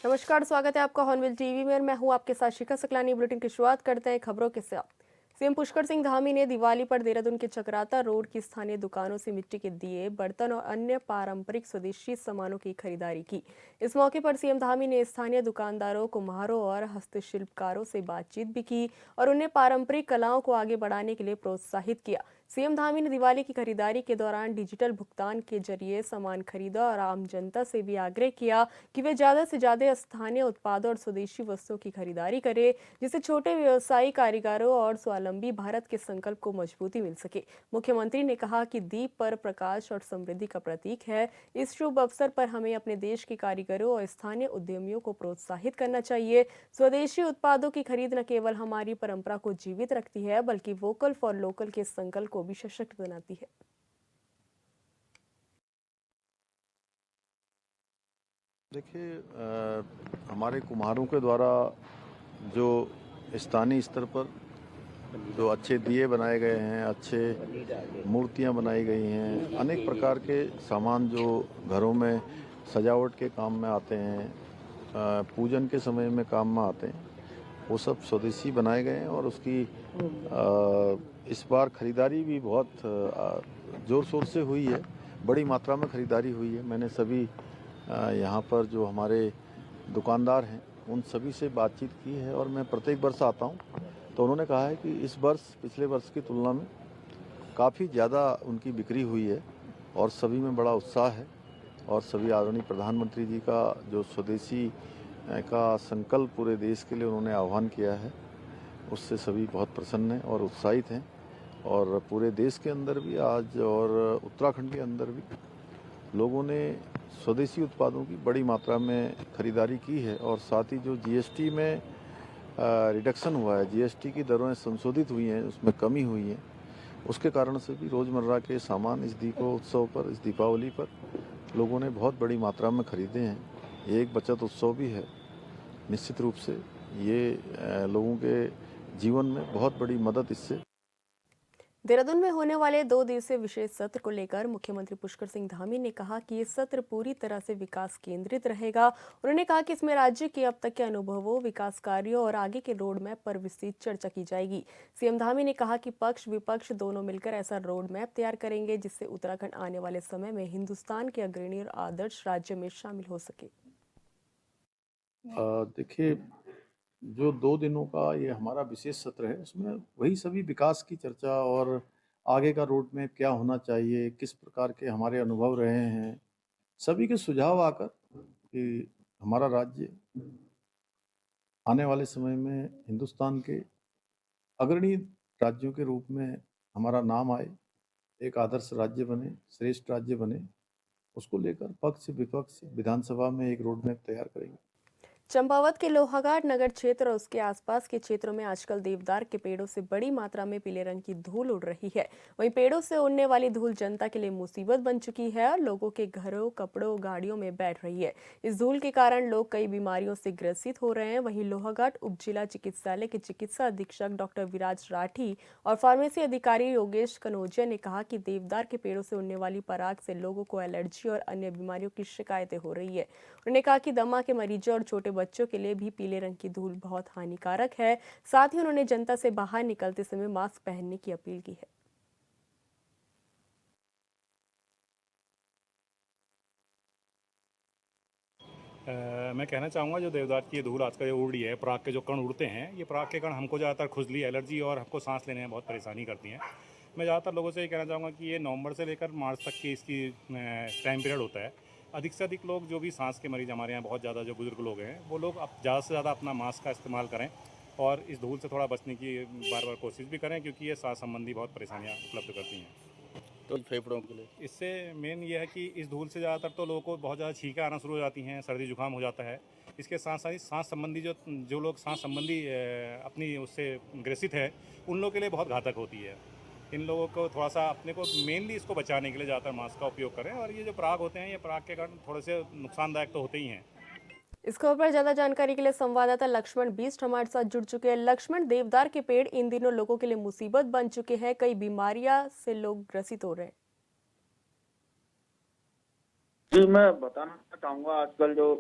नमस्कार, स्वागत है आपका हॉर्नबिल टीवी में और मैं हूं आपके साथ शिखा सकलानी। बुलेटिन की शुरुआत करते हैं खबरों के साथ। सीएम पुष्कर सिंह धामी ने दिवाली पर देहरादून के चक्राता रोड की स्थानीय दुकानों से मिट्टी के दिए, बर्तन और अन्य पारंपरिक स्वदेशी सामानों की खरीदारी की। इस मौके पर सीएम धामी ने स्थानीय दुकानदारों, कुम्हारों और हस्तशिल्पकारों से बातचीत भी की और उन्हें पारंपरिक कलाओं को आगे बढ़ाने के लिए प्रोत्साहित किया। सीएम धामी ने दिवाली की खरीदारी के दौरान डिजिटल भुगतान के जरिए सामान खरीदा और आम जनता से भी आग्रह किया कि वे ज्यादा से ज्यादा स्थानीय उत्पादों और स्वदेशी वस्तुओं की खरीदारी करें, जिससे छोटे व्यवसायी, कारीगरों और स्वावलंबी भारत के संकल्प को मजबूती मिल सके। मुख्यमंत्री ने कहा कि दीप पर प्रकाश और समृद्धि का प्रतीक है। इस शुभ अवसर पर हमें अपने देश के कारीगरों और स्थानीय उद्यमियों को प्रोत्साहित करना चाहिए। स्वदेशी उत्पादों की खरीद न केवल हमारी परंपरा को जीवित रखती है, बल्कि वोकल फॉर लोकल के संकल्प को भी सशक्त बनाती है। देखिए, हमारे कुम्हारों के द्वारा जो स्थानीय स्तर पर जो अच्छे दिए बनाए गए हैं, अच्छे मूर्तियां बनाई गई हैं, अनेक प्रकार के सामान जो घरों में सजावट के काम में आते हैं, पूजन के समय में काम में आते हैं, वो सब स्वदेशी बनाए गए हैं। और उसकी इस बार खरीदारी भी बहुत ज़ोर शोर से हुई है, बड़ी मात्रा में खरीदारी हुई है। मैंने सभी यहाँ पर जो हमारे दुकानदार हैं उन सभी से बातचीत की है और मैं प्रत्येक वर्ष आता हूँ, तो उन्होंने कहा है कि इस वर्ष पिछले वर्ष की तुलना में काफ़ी ज़्यादा उनकी बिक्री हुई है और सभी में बड़ा उत्साह है। और सभी आदरणीय प्रधानमंत्री जी का जो स्वदेशी का संकल्प पूरे देश के लिए उन्होंने आह्वान किया है, उससे सभी बहुत प्रसन्न हैं और उत्साहित हैं। और पूरे देश के अंदर भी आज और उत्तराखंड के अंदर भी लोगों ने स्वदेशी उत्पादों की बड़ी मात्रा में खरीदारी की है। और साथ ही जो जीएसटी में रिडक्शन हुआ है, जीएसटी की दरें संशोधित हुई हैं, उसमें कमी हुई है, उसके कारण से भी रोज़मर्रा के सामान इस दीपोत्सव पर, इस दीपावली पर लोगों ने बहुत बड़ी मात्रा में खरीदे हैं। ये एक बचत उत्सव भी है। निश्चित रूप से ये लोगों के जीवन में बहुत बड़ी मदद इससे। देहरादून में होने वाले 2 दिवसीय विशेष सत्र को लेकर मुख्यमंत्री पुष्कर सिंह धामी ने कहा कि ये सत्र पूरी तरह से विकास केंद्रित रहेगा। उन्होंने कहा कि इसमें राज्य के अब तक के अनुभवों, विकास कार्यों और आगे के रोड मैप पर विस्तृत चर्चा की जाएगी। सीएम धामी ने कहा कि पक्ष विपक्ष दोनों मिलकर ऐसा रोड मैप तैयार करेंगे जिससे उत्तराखंड आने वाले समय में हिंदुस्तान के अग्रणी और आदर्श राज्य में शामिल हो सके। देखिए, जो 2 दिनों का ये हमारा विशेष सत्र है, उसमें वही सभी विकास की चर्चा और आगे का रोड मैप क्या होना चाहिए, किस प्रकार के हमारे अनुभव रहे हैं, सभी के सुझाव आकर कि हमारा राज्य आने वाले समय में हिंदुस्तान के अग्रणी राज्यों के रूप में हमारा नाम आए, एक आदर्श राज्य बने, श्रेष्ठ राज्य बने, उसको लेकर पक्ष विपक्ष विधानसभा में एक रोड मैप तैयार करेंगे। चंपावत के लोहाघाट नगर क्षेत्र और उसके आसपास के क्षेत्रों में आजकल देवदार के पेड़ों से बड़ी मात्रा में पीले रंग की धूल उड़ रही है। वहीं पेड़ों से उड़ने वाली धूल जनता के लिए मुसीबत बन चुकी है और लोगों के घरों, कपड़ों, गाड़ियों में बैठ रही है। इस धूल के कारण लोग कई बीमारियों से ग्रसित हो रहे हैं। वहीं लोहाघाट उप जिला चिकित्सालय के चिकित्सा अधीक्षक डॉक्टर विराज राठी और फार्मेसी अधिकारी योगेश कनौजिया ने कहा कि देवदार के पेड़ों से उड़ने वाली पराग से लोगों को एलर्जी और अन्य बीमारियों की शिकायतें हो रही है। उन्होंने कहा कि दमा के मरीजों और छोटे बच्चों के लिए भी पीले रंग की धूल बहुत हानिकारक है। साथ ही उन्होंने जनता से बाहर निकलते समय मास्क पहनने की अपील की है। मैं कहना चाहूँगा जो देवदार की ये धूल आजकल जो उड़ रही है, पराग के जो कण उड़ते हैं, ये पराग के कण हमको ज़्यादातर खुजली, एलर्जी और हमको सांस लेने में बहुत परेशानी करती हैं। मैं ज़्यादातर लोगों से ये कहना चाहूँगा कि ये नवंबर से लेकर मार्च तक की इसकी टाइम पीरियड होता है। अधिक से अधिक लोग जो भी सांस के मरीज़ हमारे यहाँ बहुत ज़्यादा जो बुज़ुर्ग लोग हैं, वो लोग अब ज़्यादा से ज़्यादा अपना मास्क का इस्तेमाल करें और इस धूल से थोड़ा बचने की बार बार कोशिश भी करें, क्योंकि ये सांस संबंधी बहुत परेशानियाँ उपलब्ध करती हैं। तो फेफड़ों के लिए इससे मेन ये है कि इस धूल से ज़्यादातर तो लोगों को बहुत ज़्यादा छींकें आना शुरू हो जाती हैं, सर्दी जुकाम हो जाता है। इसके साथ साथ सांस संबंधी जो लोग सांस संबंधी अपनी उससे ग्रसित है, उन लोगों के लिए बहुत घातक होती है। इन लोगों को थोड़ा सा अपने को मेनली इसको बचाने के लिए ज़्यादातर मास्क का उपयोग करें। और ये जो पराग होते हैं, ये पराग के कारण थोड़े से नुकसानदायक तो होते ही हैं। इस खबर पर ज्यादा जानकारी के लिए संवाददाता लक्ष्मण बीस्ट हमारे साथ जुड़ चुके हैं। लक्ष्मण, देवदार के पेड़ इन दिनों लोगों के लिए मुसीबत बन चुके हैं, कई बीमारियां से लोग ग्रसित हो रहे हैं। जी, मैं बताना चाहूंगा, आजकल जो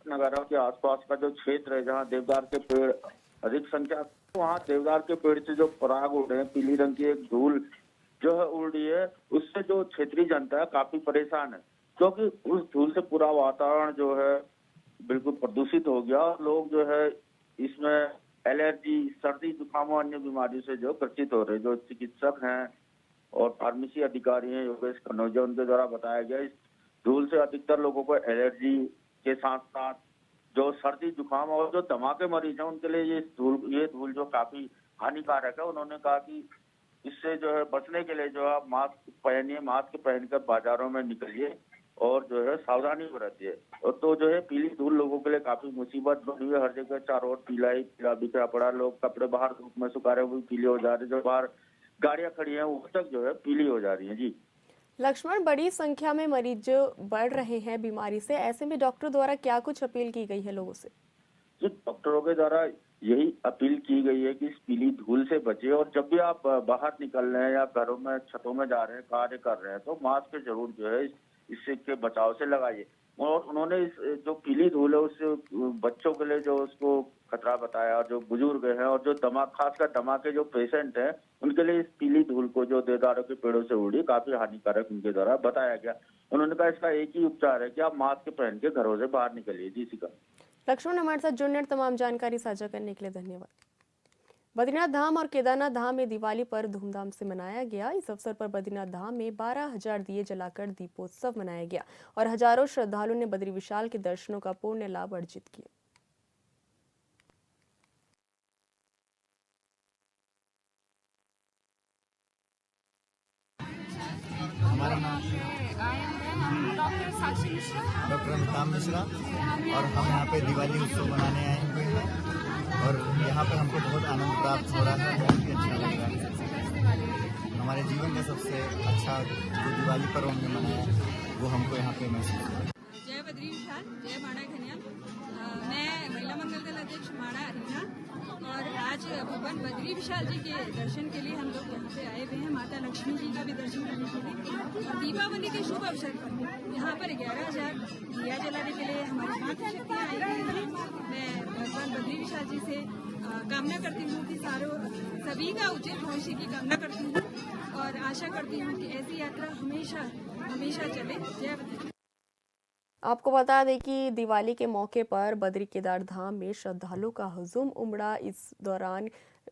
नगर के आसपास का जो क्षेत्र है जहाँ देवदार के पेड़ अधिक संख्या, तो वहाँ देवदार के पेड़ से जो पराग उड़ रहे हैं, पीली रंग की एक धूल जो है उड़ रही है, उससे जो क्षेत्रीय जनता है काफी परेशान है, क्योंकि उस धूल से पूरा वातावरण जो है बिल्कुल प्रदूषित हो गया और लोग जो है इसमें एलर्जी, सर्दी, जुकाम और अन्य बीमारियों से जो ग्रसित हो रहे हैं। जो चिकित्सक हैं और फार्मेसी अधिकारी हैं योगेश कनौजिया, उनके द्वारा बताया गया इस धूल से अधिकतर लोगों को एलर्जी के साथ साथ जो सर्दी, जुकाम और जो दमा के मरीज हैं उनके लिए ये धूल जो काफी हानिकारक है। उन्होंने कहा कि इससे जो है बचने के लिए जो आप मास्क पहनिए, मास्क पहनकर बाजारों में निकलिए और जो है सावधानी बरतिए। और तो जो है पीली धूल लोगों के लिए काफी मुसीबत बनी हुई है। हर जगह चारों ओर पीला ही पीला बिखरा पड़ा, लोग कपड़े बाहर धूप में सुखा रहे हैं वो पीले हो जा रहे हैं, जो बाहर गाड़ियां खड़ी हैं वो तक जो है पीली हो जा रही है। जी लक्ष्मण, बड़ी संख्या में मरीज बढ़ रहे हैं बीमारी से, ऐसे में डॉक्टर द्वारा क्या कुछ अपील की गई है लोगों से? जी डॉक्टरों के द्वारा यही अपील की गई है कि इस पीली धूल से बचे और जब भी आप बाहर निकल रहे हैं या घरों में छतों में जा रहे हैं, कार्य कर रहे हैं, तो मास्क जरूर जो है इससे के बचाव से लगाइए। और उन्होंने इस जो पीली धूल है उससे बच्चों के लिए जो उसको खतरा बताया, और जो बुजुर्ग हैं और जो दमा, खासकर दमा के जो पेशेंट हैं, उनके लिए इस पीली धूल को जो देवदारों के पेड़ों से उड़ी काफी हानिकारक उनके द्वारा बताया गया। उन्होंने कहा इसका एक ही उपचार है कि आप मास्क पहन के घरों से बाहर निकलिए। जी सिका लक्ष्मण, हमारे साथ जुड़ने और तमाम जानकारी साझा करने के लिए धन्यवाद। बद्रीनाथ धाम और केदारनाथ धाम में दिवाली पर धूमधाम से मनाया गया। इस अवसर पर बद्रीनाथ धाम में 12,000 दिए जलाकर दीपोत्सव मनाया गया और हजारों श्रद्धालुओं ने बद्री विशाल के दर्शनों का पुण्य लाभ अर्जित किया। हमारा नाम डॉक्टर साक्षी मिश्रा, डॉक्टर अमिताभ मिश्रा, और हम यहाँ पे दिवाली उत्सव मनाने आए हुए हैं और यहाँ पे हमको बहुत आनंद प्राप्त हो रहा है, बहुत ही अच्छा लग रहा है। हमारे जीवन का सबसे अच्छा जो दिवाली पर्व हमने मनाया वो हमको यहाँ पे महसूस हुआ। जय बद्री विशाल, जय माणा घनियाल। मैं महिला मंगल दल अध्यक्ष माणा अरीना, और आज भगवान बद्री विशाल जी के दर्शन के लिए हम लोग यहाँ पे आए हुए हैं, माता लक्ष्मी जी का भी दर्शन करने के लिए। और दीपावली के शुभ अवसर पर यहाँ पर 11,000 दिया जलाने के लिए हमारी माता शक्तियाँ आई हुई हैं। मैं भगवान बद्री विशाल जी से कामना करती हूँ कि सभी का उचित भविष्य की कामना करती हूँ और आशा करती हूँ कि ऐसी यात्रा हमेशा हमेशा चले। जय बद्री। आपको बता दें कि दिवाली के मौके पर बद्री केदार धाम में श्रद्धालुओं का हुजूम उमड़ा। इस दौरान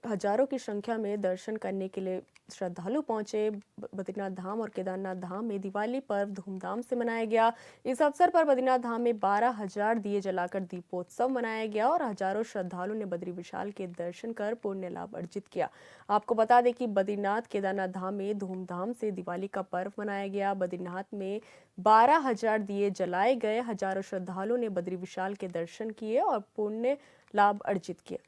हजारों की संख्या में दर्शन करने के लिए श्रद्धालु पहुंचे। बद्रीनाथ धाम और केदारनाथ धाम में दिवाली पर्व धूमधाम से मनाया गया। इस अवसर पर बद्रीनाथ धाम में 12,000 दिए जलाकर दीपोत्सव मनाया गया और हजारों श्रद्धालुओं ने बद्री विशाल के दर्शन कर पुण्य लाभ अर्जित किया। आपको बता दें कि बद्रीनाथ केदारनाथ धाम में धूमधाम से दिवाली का पर्व मनाया गया। बद्रीनाथ में 12,000 दिए जलाए गए, हजारों श्रद्धालुओं ने बद्री विशाल के दर्शन किए और पुण्य लाभ अर्जित किया।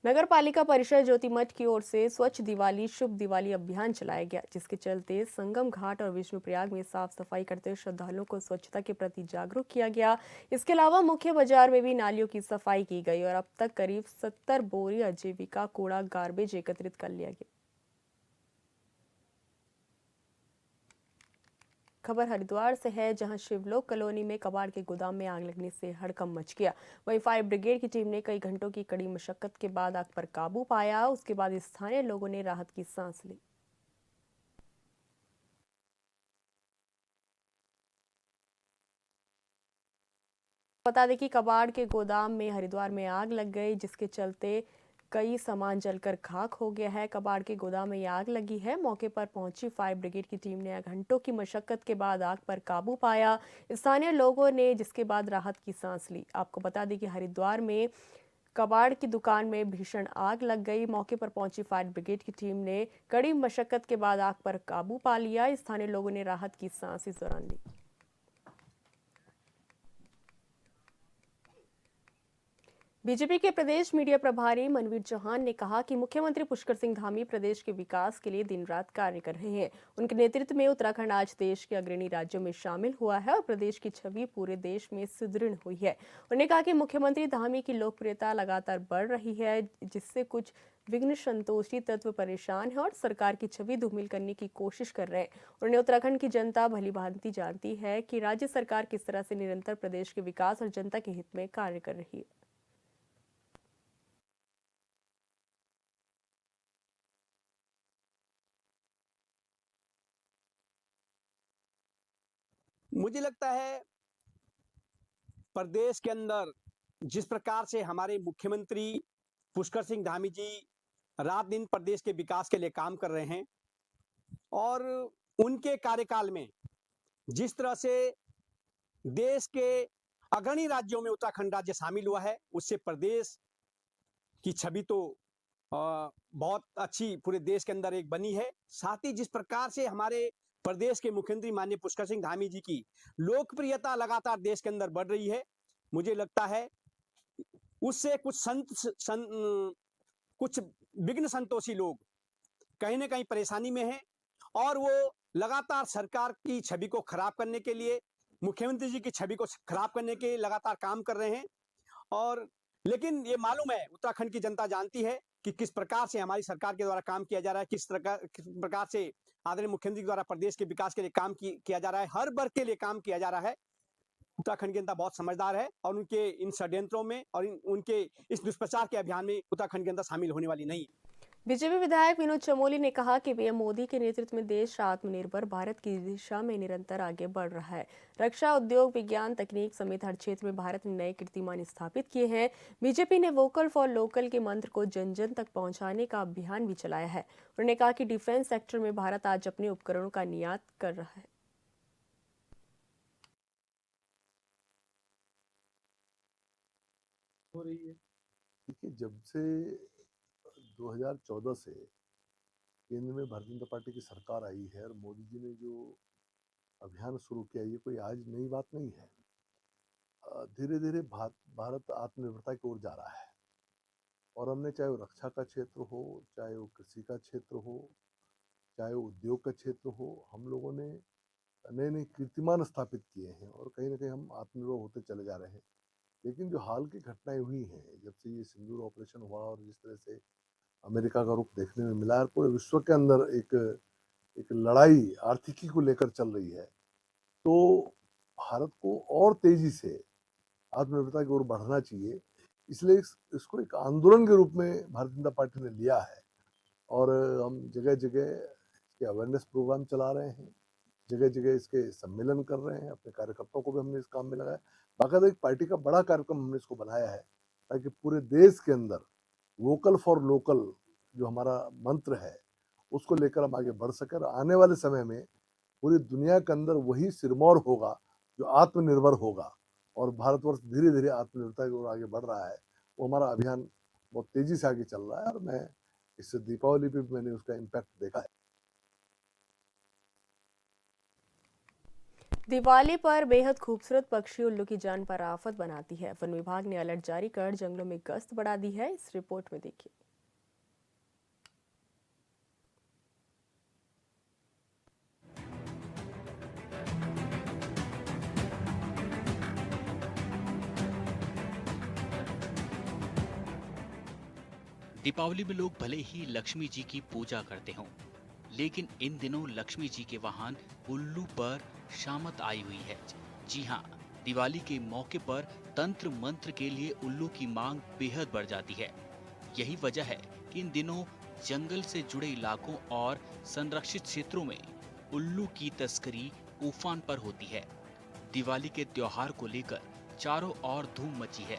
नगर पालिका परिषद ज्योतिमठ की ओर से स्वच्छ दिवाली शुभ दिवाली अभियान चलाया गया, जिसके चलते संगम घाट और विष्णुप्रयाग में साफ सफाई करते हुए श्रद्धालुओं को स्वच्छता के प्रति जागरूक किया गया। इसके अलावा मुख्य बाजार में भी नालियों की सफाई की गई और अब तक करीब 70 बोरी अजीविका कूड़ा गार्बेज एकत्रित कर लिया गया। खबर हरिद्वार से है, जहां शिवलोक कॉलोनी में कबाड़ के गोदाम में आग लगने से हड़कंप मच गया। वहीं फायर ब्रिगेड की टीम ने कई घंटों की कड़ी मशक्कत के बाद आग पर काबू पाया। उसके बाद स्थानीय लोगों ने राहत की सांस ली। बता दें कि कबाड़ के गोदाम में हरिद्वार में आग लग गई, जिसके चलते कई सामान जलकर खाक हो गया है। कबाड़ के गोदाम में आग लगी है। मौके पर पहुंची फायर ब्रिगेड की टीम ने घंटों की मशक्कत के बाद आग पर काबू पाया। स्थानीय लोगों ने जिसके बाद राहत की सांस ली। आपको बता दें कि हरिद्वार में कबाड़ की दुकान में भीषण आग लग गई। मौके पर पहुंची फायर ब्रिगेड की टीम ने कड़ी मशक्कत के बाद आग पर काबू पा लिया। स्थानीय लोगों ने राहत की सांस इस दौरान ली। बीजेपी के प्रदेश मीडिया प्रभारी मनवीर चौहान ने कहा कि मुख्यमंत्री पुष्कर सिंह धामी प्रदेश के विकास के लिए दिन रात कार्य कर रहे हैं। उनके नेतृत्व में उत्तराखंड आज देश के अग्रणी राज्यों में शामिल हुआ है और प्रदेश की छवि पूरे देश में सुदृढ़ हुई है। उन्होंने कहा कि मुख्यमंत्री धामी की लोकप्रियता लगातार बढ़ रही है, जिससे कुछ विघ्न संतोषी तत्व परेशान है और सरकार की छवि धूमिल करने की कोशिश कर रहे हैं। उन्होंने उत्तराखंड की जनता भलीभांति जानती है कि राज्य सरकार किस तरह से निरंतर प्रदेश के विकास और जनता के हित में कार्य कर रही है। मुझे लगता है प्रदेश के अंदर जिस प्रकार से हमारे मुख्यमंत्री पुष्कर सिंह धामी जी रात दिन प्रदेश के विकास के लिए काम कर रहे हैं और उनके कार्यकाल में जिस तरह से देश के अग्रणी राज्यों में उत्तराखंड राज्य शामिल हुआ है, उससे प्रदेश की छवि तो बहुत अच्छी पूरे देश के अंदर एक बनी है। साथ ही जिस प्रकार से हमारे प्रदेश के मुख्यमंत्री माननीय पुष्कर सिंह धामी जी की लोकप्रियता लगातार देश के अंदर बढ़ रही है, मुझे लगता है उससे कुछ विघ्न संतोषी लोग कहीं ना कहीं परेशानी में हैं और वो लगातार सरकार की छवि को खराब करने के लिए, मुख्यमंत्री जी की छवि को खराब करने के लिए लगातार काम कर रहे हैं। और लेकिन ये मालूम है, उत्तराखंड की जनता जानती है कि किस प्रकार से हमारी सरकार के द्वारा काम किया जा रहा है, किस प्रकार से आदरणीय मुख्यमंत्री द्वारा प्रदेश के विकास के लिए काम किया जा रहा है, हर वर्ग के लिए काम किया जा रहा है। उत्तराखंड की जनता बहुत समझदार है और उनके इन षड्यंत्रों में और उनके इस दुष्प्रचार के अभियान में उत्तराखंड की जनता शामिल होने वाली नहीं है। बीजेपी विधायक विनोद चमोली ने कहा कि पीएम मोदी के नेतृत्व में देश आत्मनिर्भर भारत की दिशा में निरंतर आगे बढ़ रहा है। रक्षा, उद्योग, विज्ञान, तकनीक समेत हर क्षेत्र में भारत ने नए कीर्तिमान स्थापित किए हैं। बीजेपी ने वोकल फॉर लोकल के मंत्र को जन जन तक पहुंचाने का अभियान भी चलाया है। उन्होंने कहा कि डिफेंस सेक्टर में भारत आज अपने उपकरणों का निर्यात कर रहा है। देखिए, जब से 2014 से केंद्र में भारतीय जनता पार्टी की सरकार आई है और मोदी जी ने जो अभियान शुरू किया, ये कोई आज नई बात नहीं है। धीरे धीरे भारत आत्मनिर्भरता की ओर जा रहा है और हमने, चाहे वो रक्षा का क्षेत्र हो, चाहे वो कृषि का क्षेत्र हो, चाहे वो उद्योग का क्षेत्र हो, हम लोगों ने नए नए कीर्तिमान स्थापित किए हैं और कहीं ना कहीं हम आत्मनिर्भर होते चले जा रहे हैं। लेकिन जो हाल की घटनाएं हुई हैं, जब से ये सिंदूर ऑपरेशन हुआ और जिस तरह से अमेरिका का रुख देखने में मिला है, पूरे विश्व के अंदर एक लड़ाई आर्थिकी को लेकर चल रही है, तो भारत को और तेजी से आत्मनिर्भरता की ओर बढ़ना चाहिए। इसलिए इसको एक आंदोलन के रूप में भारतीय जनता पार्टी ने लिया है और हम जगह जगह इसके अवेयरनेस प्रोग्राम चला रहे हैं, जगह जगह इसके सम्मेलन कर रहे हैं। अपने कार्यकर्ताओं को भी हमने इस काम में लगाया। बाकायदा एक पार्टी का बड़ा कार्यक्रम हमने इसको बनाया है ताकि पूरे देश के अंदर वोकल फॉर लोकल जो हमारा मंत्र है, उसको लेकर हम आगे बढ़ सकें। आने वाले समय में पूरी दुनिया के अंदर वही सिरमौर होगा जो आत्मनिर्भर होगा और भारतवर्ष धीरे धीरे आत्मनिर्भरता की ओर आगे बढ़ रहा है। वो हमारा अभियान बहुत तेजी से आगे चल रहा है और मैं इससे दीपावली पे मैंने उसका इम्पैक्ट देखा है। दिवाली पर बेहद खूबसूरत पक्षी उल्लू की जान पर आफत बनाती है। वन विभाग ने अलर्ट जारी कर जंगलों में गश्त बढ़ा दी है। इस रिपोर्ट में देखिए। दीपावली में लोग भले ही लक्ष्मी जी की पूजा करते हों, लेकिन इन दिनों लक्ष्मी जी के वाहन उल्लू पर शामत आई हुई है। जी हाँ, दिवाली के मौके पर तंत्र मंत्र के लिए उल्लू की मांग बेहद बढ़ जाती है। यही वजह है कि इन दिनों जंगल से जुड़े इलाकों और संरक्षित क्षेत्रों में उल्लू की तस्करी उफान पर होती है। दिवाली के त्योहार को लेकर चारों ओर धूम मची है।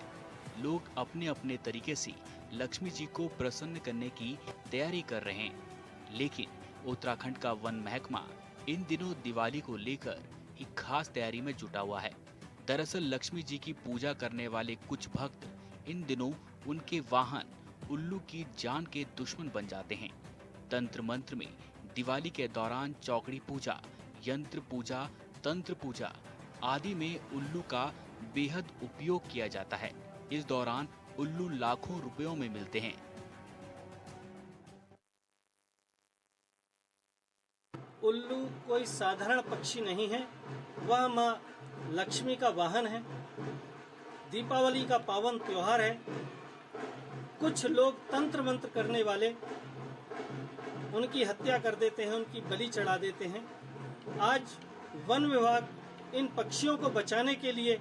लोग अपने अपने तरीके से लक्ष्मी जी को प्रसन्न करने की तैयारी कर रहे हैं, लेकिन उत्तराखंड का वन महकमा इन दिनों दिवाली को लेकर एक खास तैयारी में जुटा हुआ है। दरअसल लक्ष्मी जी की पूजा करने वाले कुछ भक्त इन दिनों उनके वाहन उल्लू की जान के दुश्मन बन जाते हैं। तंत्र मंत्र में दिवाली के दौरान चौकड़ी पूजा, यंत्र पूजा, तंत्र पूजा आदि में उल्लू का बेहद उपयोग किया जाता है। इस दौरान उल्लू लाखों रुपयों में मिलते हैं। उल्लू कोई साधारण पक्षी नहीं है, वह माँ लक्ष्मी का वाहन है। दीपावली का पावन त्योहार है। कुछ लोग तंत्र मंत्र करने वाले उनकी हत्या कर देते हैं, उनकी बलि चढ़ा देते हैं। आज वन विभाग इन पक्षियों को बचाने के लिए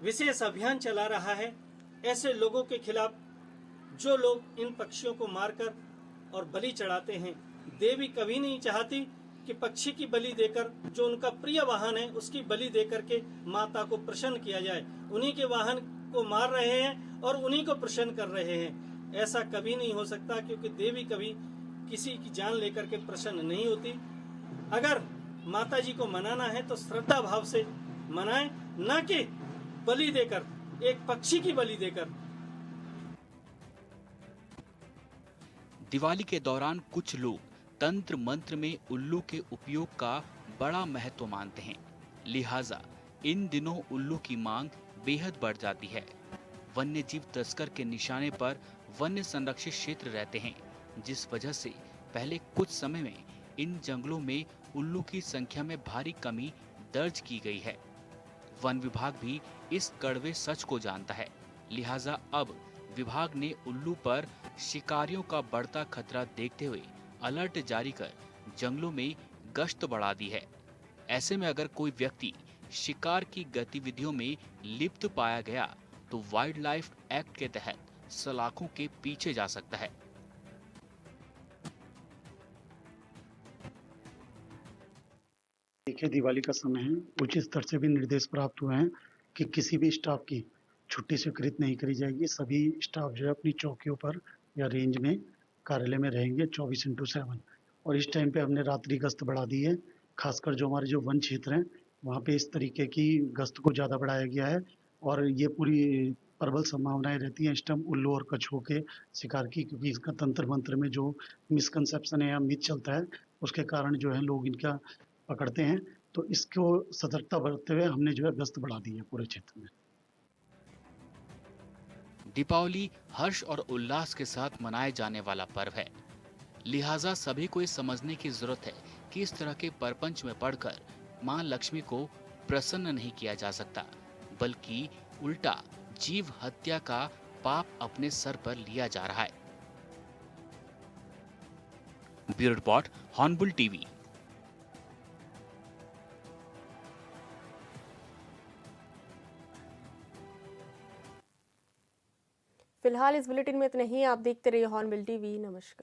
विशेष अभियान चला रहा है। ऐसे लोगों के खिलाफ जो लोग इन पक्षियों को मारकर और बलि चढ़ाते हैं, देवी कभी नहीं चाहती कि पक्षी की बलि देकर, जो उनका प्रिय वाहन है, उसकी बलि देकर के माता को प्रसन्न किया जाए। उन्हीं के वाहन को मार रहे हैं और उन्हीं को प्रसन्न कर रहे हैं। ऐसा कभी नहीं हो सकता, क्योंकि देवी कभी किसी की जान लेकर के प्रसन्न नहीं होती। अगर माता जी को मनाना है तो श्रद्धा भाव से मनाएं, न कि बलि देकर, एक पक्षी की बलि देकर। दिवाली के दौरान कुछ लोग तंत्र मंत्र में उल्लू के उपयोग का बड़ा महत्व मानते हैं, लिहाजा इन दिनों उल्लू की मांग बेहद बढ़ जाती है। वन्य जीव तस्कर के निशाने पर वन्य संरक्षित क्षेत्र रहते हैं, जिस वजह से पहले कुछ समय में इन जंगलों में उल्लू की संख्या में भारी कमी दर्ज की गई है। वन विभाग भी इस कड़वे सच को जानता है, लिहाजा अब विभाग ने उल्लू पर शिकारियों का बढ़ता खतरा देखते हुए अलर्ट जारी कर जंगलों में गश्त बढ़ा दी है। ऐसे में अगर कोई व्यक्ति शिकार की गतिविधियों में लिप्त पाया गया तो वाइल्ड लाइफ एक्ट के तहत सलाखों के पीछे जा सकता है। देखिए, दिवाली का समय है, उचित स्तर से भी निर्देश प्राप्त हुए हैं कि किसी भी स्टाफ की छुट्टी स्वीकृत नहीं करी जाएगी। सभी स्टाफ जो है अपनी चौकियों पर या रेंज में कार्यालय में रहेंगे 24/7। और इस टाइम पे हमने रात्रि गश्त बढ़ा दी है। खासकर जो हमारे जो वन क्षेत्र हैं वहाँ पे इस तरीके की गश्त को ज़्यादा बढ़ाया गया है और ये पूरी प्रबल संभावनाएं रहती हैं इस टाइम उल्लू और कछुओं के शिकार की, क्योंकि इसका तंत्र मंत्र में जो मिसकंसेप्शन है या मिथ चलता है उसके कारण जो है लोग इनका पकड़ते हैं। तो इसको सतर्कता बरतते हुए हमने जो है गश्त बढ़ा दी है पूरे क्षेत्र में। दीपावली हर्ष और उल्लास के साथ मनाए जाने वाला पर्व है, लिहाजा सभी को ये समझने की जरूरत है कि इस तरह के परपंच में पड़कर मां लक्ष्मी को प्रसन्न नहीं किया जा सकता, बल्कि उल्टा जीव हत्या का पाप अपने सर पर लिया जा रहा है। Bureau report, hornbill TV. फिलहाल इस बुलेटिन में इतना ही। आप देखते रहिए हॉर्नबिल टीवी। नमस्कार।